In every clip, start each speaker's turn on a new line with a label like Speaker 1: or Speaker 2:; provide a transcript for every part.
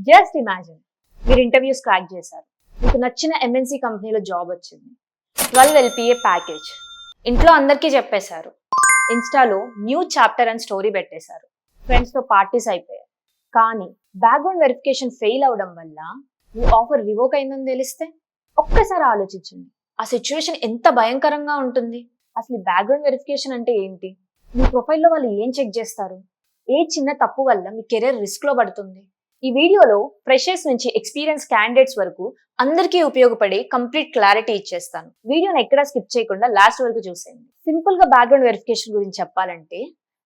Speaker 1: Just imagine, మీరు interviews crack చేశారు, మీకు నచ్చిన ఎంఎన్సీ కంపెనీలో జాబ్ వచ్చింది, 12 LPA ప్యాకేజ్, ఇంట్లో అందరికీ చెప్పేశారు, ఇన్స్టాలో న్యూ చాప్టర్ అని స్టోరీ పెట్టేశారు, ఫ్రెండ్స్తో పార్టీస్ అయిపోయాయి. కానీ బ్యాక్గ్రౌండ్ వెరిఫికేషన్ ఫెయిల్ అవడం వల్ల మీ ఆఫర్ రివోక్ అయిందని తెలిస్తే ఒక్కసారి ఆలోచించండి, ఆ సిచ్యువేషన్ ఎంత భయంకరంగా ఉంటుంది. అసలు బ్యాక్గ్రౌండ్ వెరిఫికేషన్ అంటే ఏంటి, మీ ప్రొఫైల్లో వాళ్ళు ఏం చెక్ చేస్తారు, ఏ చిన్న తప్పు వల్ల మీ కెరీర్ రిస్క్ లో పడుతుంది. ఈ వీడియోలో ఫ్రెషర్స్ నుంచి ఎక్స్పీరియన్స్ క్యాండిడేట్స్ వరకు అందరికీ ఉపయోగపడే కంప్లీట్ క్లారిటీ ఇచ్చేస్తాను. వీడియోని ఎక్కడా స్కిప్ చేయకుండా లాస్ట్ వరకు చూసేయండి. సింపుల్ గా బ్యాక్గ్రౌండ్ వెరిఫికేషన్ గురించి చెప్పాలంటే,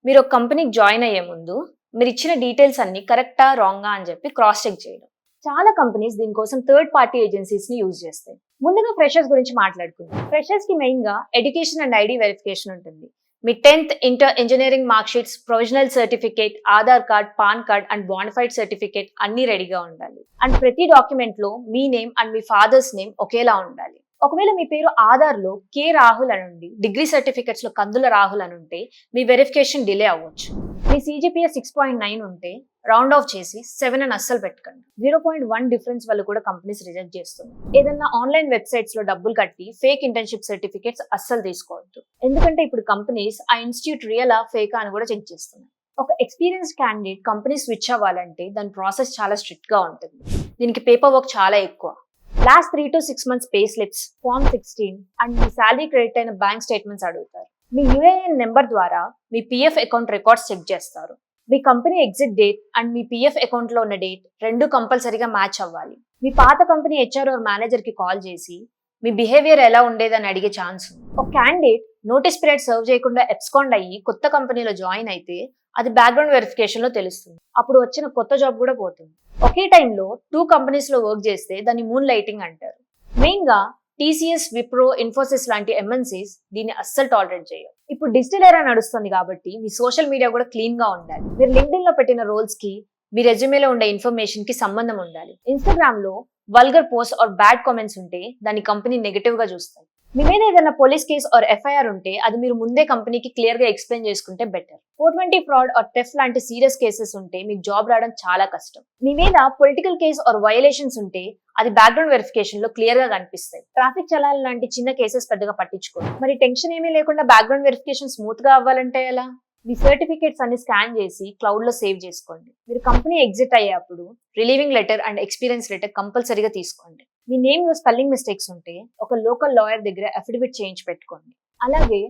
Speaker 1: మీరు ఒక కంపెనీకి జాయిన్ అయ్యే ముందు మీరు ఇచ్చిన డీటెయిల్స్ అన్ని కరెక్టా రాంగా అని చెప్పి క్రాస్ చెక్ చేయడం. చాలా కంపెనీస్ దీనికోసం థర్డ్ పార్టీ ఏజెన్సీస్ ని యూజ్ చేస్తాయి. ముందుగా ఫ్రెషర్స్ గురించి మాట్లాడుకుందాం. ఫ్రెషర్స్ కి మెయిన్ గా ఎడ్యుకేషన్ అండ్ ఐడి వెరిఫికేషన్ ఉంటుంది. మీ 10th inter engineering mark sheets, provisional certificate, Aadhaar card, pan card and bonafide certificate అన్ని రెడీగా ఉండాలి. అండ్ ప్రతి డాక్యుమెంట్ లో మీ నేమ్ అండ్ మీ ఫాదర్స్ నేమ్ ఒకేలా ఉండాలి. ఒకవేళ మీ పేరు ఆధార్ లో కే రాహుల్ అని ఉండి డిగ్రీ సర్టిఫికేట్స్ లో కందుల రాహుల్ అని ఉంటే మీ వెరిఫికేషన్ డిలే అవ్వచ్చు. మీ CGPA 6.9 ఉంటే రౌండ్ ఆఫ్ చేసి 7 అని అస్సలు పెట్టకండి. 0.1 డిఫరెన్స్ వల్ల కూడా కంపెనీస్ రిజెక్ట్ చేస్తుంది. ఏదన్నా ఆన్లైన్ వెబ్సైట్స్ లో డబ్బులు కట్టి ఫేక్ ఇంటర్న్షిప్ సర్టిఫికేట్స్ అస్సలు తీసుకోవద్దు. ఎందుకంటే ఇప్పుడు కంపెనీస్ ఆ ఇన్స్టిట్యూట్ రియలా ఫేకా అని కూడా చెక్ చేస్తున్నాయి. ఒక ఎక్స్పీరియన్స్ క్యాండిడేట్ కంపెనీ స్విచ్ అవ్వాలంటే దాని ప్రాసెస్ చాలా స్ట్రిక్ట్ గా ఉంటుంది. దీనికి పేపర్ వర్క్ చాలా ఎక్కువ. Last 3 to 6 months pay slips, form 16 and మీ శాలరీ క్రెడిట్ అయిన బ్యాంక్ స్టేట్మెంట్స్ అడుగుతారు. మీ UAN నెంబర్ ద్వారా మీ PF అకౌంట్ రికార్డ్స్ చెక్ చేస్తారు. మీ కంపెనీ ఎగ్జిట్ డేట్ అండ్ మీ PF అకౌంట్ లో ఉన్న డేట్ రెండు కంపల్సరీగా మ్యాచ్ అవ్వాలి. మీ పాత కంపెనీ HR మేనేజర్ కి కాల్ చేసి మీ బిహేవియర్ ఎలా ఉండేదని అడిగే ఛాన్స్ ఉంది. ఒక క్యాండిడేట్ నోటీస్ పీరియడ్ సర్వ్ చేయకుండా ఎబ్స్కాండ్ అయ్యి కొత్త కంపెనీలో జాయిన్ అయితే అది బ్యాక్గ్రౌండ్ వెరిఫికేషన్ లో తెలుస్తుంది. అప్పుడు వచ్చిన కొత్త జాబ్ కూడా పోతుంది. ఒకే టైంలో 2 కంపెనీస్ లో వర్క్ చేస్తే దాన్ని మూన్ లైటింగ్ అంటారు. మెయిన్ గా TCS, విప్రో, ఇన్ఫోసిస్ లాంటి MNCs దీన్ని అస్సలు టాలరేట్ చేయవు. ఇప్పుడు డిజిటల్ ఎరా నడుస్తుంది కాబట్టి మీ సోషల్ మీడియా కూడా క్లీన్ గా ఉండాలి. మీరు LinkedIn లో పెట్టిన రోల్స్ కి మీ రెజ్యూమేలో ఉండే ఇన్ఫర్మేషన్ కి సంబంధం ఉండాలి. ఇన్స్టాగ్రామ్ లో vulgar post or bad comments ఉంటే దాని కంపెనీ నెగటివ్ గా చూస్తాయి. మీ మీద ఏదైనా పోలీస్ కేస్ ఆర్ FIR ఉంటే అది మీరు ముందే కంపెనీకి క్లియర్ గా ఎక్స్ప్లెయిన్ చేసుకుంటే బెటర్. 420 ఫ్రాడ్ ఆర్ థెఫ్ట్ లాంటి సీరియస్ కేసెస్ ఉంటే మీకు జాబ్ రావడం చాలా కష్టం. మీ మీద పొలిటికల్ కేస్ ఆర్ వయలేషన్స్ ఉంటే అది బ్యాక్గ్రౌండ్ వెరిఫికేషన్ లో క్లియర్ గా కనిపిస్తాయి. ట్రాఫిక్ చలాన్ లాంటి చిన్న కేసెస్ పెద్దగా పట్టించుకోండి. మరి టెన్షన్ ఏమీ లేకుండా బ్యాక్గ్రౌండ్ వెరిఫికేషన్ స్మూత్ గా అవ్వాలంటే ఎలా? మీ సర్టిఫికేట్స్ అన్ని స్కాన్ చేసి క్లౌడ్ లో సేవ్ చేసుకోండి. మీరు కంపెనీ ఎగ్జిట్ అయ్యేప్పుడు relieving letter and experience letter కంపల్సరీగా తీసుకోండి. మీ నేమ్ లో స్పెల్లింగ్ మిస్టేక్స్ ఉంటే ఒక లోకల్ లాయర్ దగ్గర అఫిడవిట్ చేయించి పెట్టుకోండి. అలాగే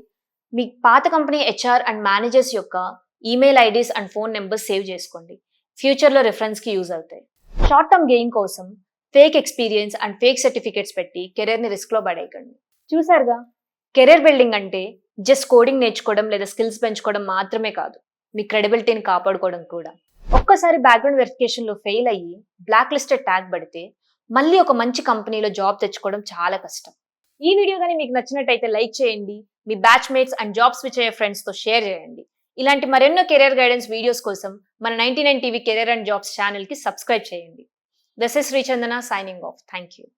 Speaker 1: మీ పాత కంపెనీ HR అండ్ మేనేజర్స్ యొక్క email IDs and phone numbers save చేసుకోండి. ఫ్యూచర్ లో రిఫరెన్స్ కి యూజ్ అవుతాయి. షార్ట్ టర్మ్ గెయిన్ కోసం fake experience and fake certificates పెట్టి కెరీర్ ని రిస్క్ లో పడేయకండి. చూసారుగా, కెరీర్ బిల్డింగ్ అంటే జస్ట్ కోడింగ్ నేర్చుకోవడం లేదా స్కిల్స్ పెంచుకోవడం మాత్రమే కాదు, మీ క్రెడిబిలిటీని కాపాడుకోవడం కూడా. ఒక్కసారి బ్యాక్గ్రౌండ్ వెరిఫికేషన్ లో ఫెయిల్ అయ్యి బ్లాక్ లిస్టెడ్ ట్యాగ్ పడితే మళ్ళీ ఒక మంచి కంపెనీలో జాబ్ తెచ్చుకోవడం చాలా కష్టం. ఈ వీడియో కానీ మీకు నచ్చినట్టయితే లైక్ చేయండి. మీ batch mates and job switch అయ్యే ఫ్రెండ్స్ తో షేర్ చేయండి. ఇలాంటి మరెన్నో కెరీర్ గైడెన్స్ వీడియోస్ కోసం మన 99 TV career and jobs channel కి సబ్స్క్రైబ్ చేయండి. This is Sri Chandana signing off. Thank you.